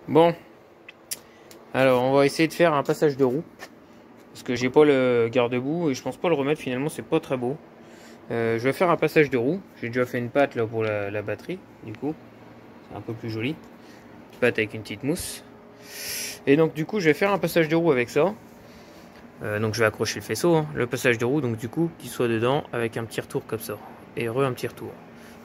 Bon, alors on va essayer de faire un passage de roue. Parce que j'ai pas le garde-boue et je pense pas le remettre, finalement c'est pas très beau. Je vais faire un passage de roue. J'ai déjà fait une patte là pour la batterie, du coup. C'est un peu plus joli. Une patte avec une petite mousse. Et donc du coup je vais faire un passage de roue avec ça. Donc je vais accrocher le faisceau, hein, le passage de roue, donc du coup qu'il soit dedans avec un petit retour comme ça. Et un petit retour.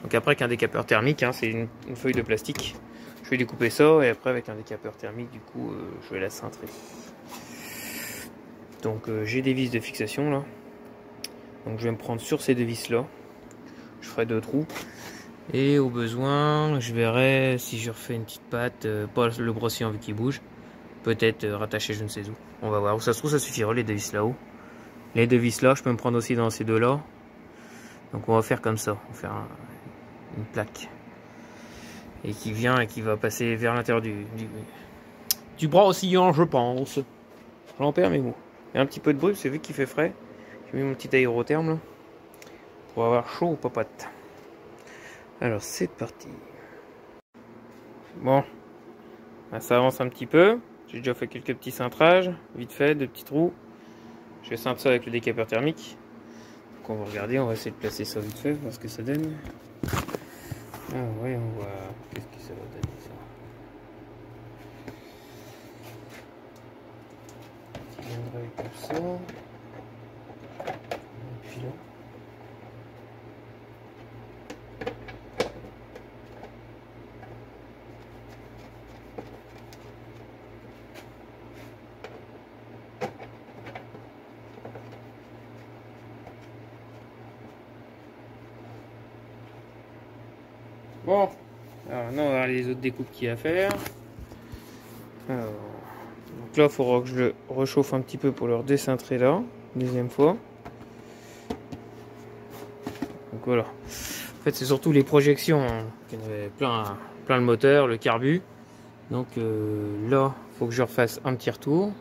Donc après avec un décapeur thermique, hein, c'est une feuille de plastique. Je vais découper ça et après avec un décapeur thermique, du coup je vais la cintrer. Donc j'ai des vis de fixation là. Donc je vais me prendre sur ces deux vis là. Je ferai 2 trous. Et au besoin, je verrai si je refais une petite patte, pas le brossillon vu qu'il bouge. Peut-être rattaché je ne sais où. On va voir. Où ça se trouve, ça suffira les deux vis là-haut. Les deux vis là, je peux me prendre aussi dans ces deux là. Donc on va faire comme ça. On va faire une plaque. Et qui vient et qui va passer vers l'intérieur du brossillon, je pense. J'en perds mes mots. Il y a un petit peu de bruit, c'est vu qu'il fait frais. J'ai mis mon petit aérotherme là. Pour avoir chaud ou popote. Alors c'est parti. Bon. Ça avance un petit peu. J'ai déjà fait quelques petits cintrages. Vite fait, 2 petits trous. Je cintre ça avec le décapeur thermique. Donc on va regarder, on va essayer de placer ça vite fait, voir ce que ça donne. Ah ouais, on voit. Qu'est-ce que ça va donner ça. Qui viendrait comme ça. Et puis là. Bon, alors non, on va voir les autres découpes qu'il y a à faire. Alors, donc là, il faudra que je le rechauffe un petit peu pour le redécintrer là, deuxième fois. Donc voilà. En fait, c'est surtout les projections, hein, qui en avait plein le moteur, le carbu. Donc là, il faut que je refasse un petit retour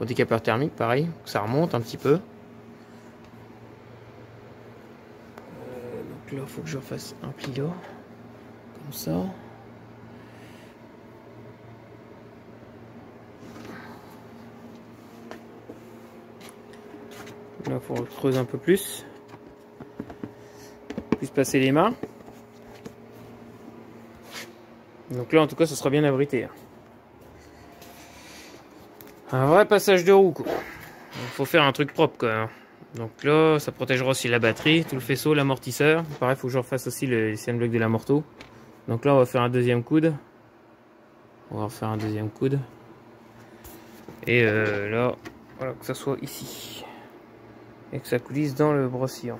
au décapeur thermique, pareil, que ça remonte un petit peu. Donc là, il faut que je refasse un pli là, comme ça. Là, il faut que je creuse un peu plus passer les mains. Donc là, en tout cas, ça sera bien abrité. Un vrai passage de roue, quoi. Il faut faire un truc propre, quoi. Donc là, ça protégera aussi la batterie, tout le faisceau, l'amortisseur. Pareil, il faut que je refasse aussi les CN blocs de l'amorto. Donc là, on va faire un deuxième coude. On va refaire un deuxième coude. Et là, voilà, que ça soit ici. Et que ça coulisse dans le brossillon.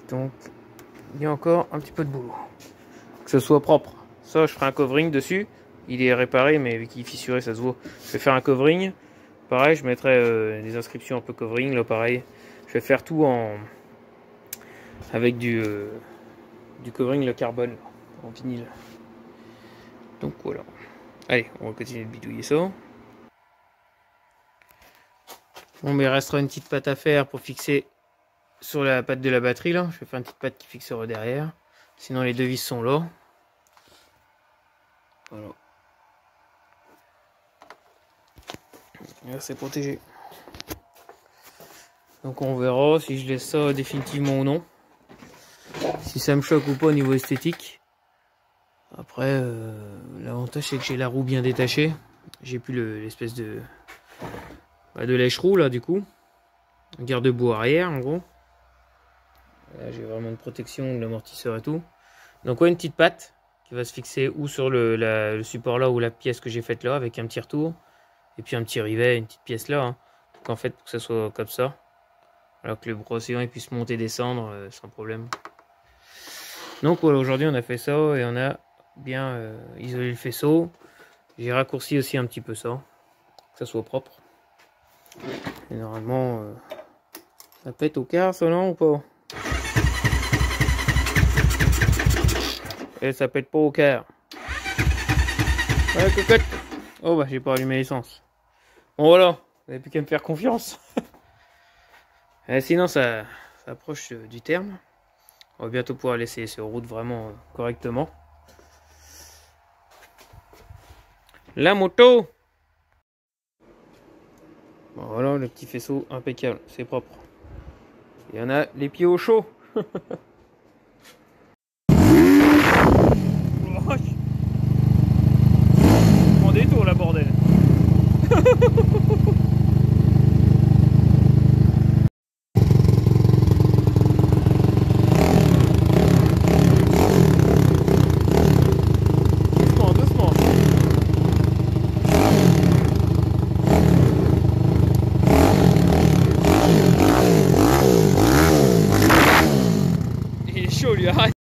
Donc, il y a encore un petit peu de boulot. Que ce soit propre. Ça, je ferai un covering dessus. Il est réparé, mais vu qu'il est fissuré, ça se voit. Je vais faire un covering. Pareil, je mettrai des inscriptions un peu covering. Là, pareil. Je vais faire tout avec du covering, le carbone, en vinyle. Donc voilà. Allez, on va continuer de bidouiller ça. Bon, mais il restera une petite patte à faire pour fixer sur la patte de la batterie là. Je vais faire une petite patte qui fixera derrière. Sinon les deux vis sont là. Voilà. Là c'est protégé. Donc on verra si je laisse ça définitivement ou non. Si ça me choque ou pas au niveau esthétique. Après l'avantage c'est que j'ai la roue bien détachée. J'ai plus l'espèce de lèche-roue là du coup. Garde-boue arrière en gros. Là j'ai vraiment une protection de l'amortisseur et tout. Donc ouais, une petite patte qui va se fixer ou sur le support là ou la pièce que j'ai faite là avec un petit retour. Et puis un petit rivet, une petite pièce là. Hein. Donc en fait pour que ça soit comme ça. Alors que le brossillon il puisse monter et descendre sans problème. Donc voilà, aujourd'hui on a fait ça et on a bien isolé le faisceau. J'ai raccourci aussi un petit peu ça. Que ça soit propre. Et normalement ça pète au quart ça non ou pas? Et ça pète pas au quart. Ouais cocotte. Oh bah j'ai pas allumé l'essence. Bon voilà, vous n'avez plus qu'à me faire confiance. Sinon ça approche du terme. On va bientôt pouvoir laisser sur route vraiment correctement. La moto. Voilà, le petit faisceau impeccable, c'est propre. Il y en a les pieds au chaud.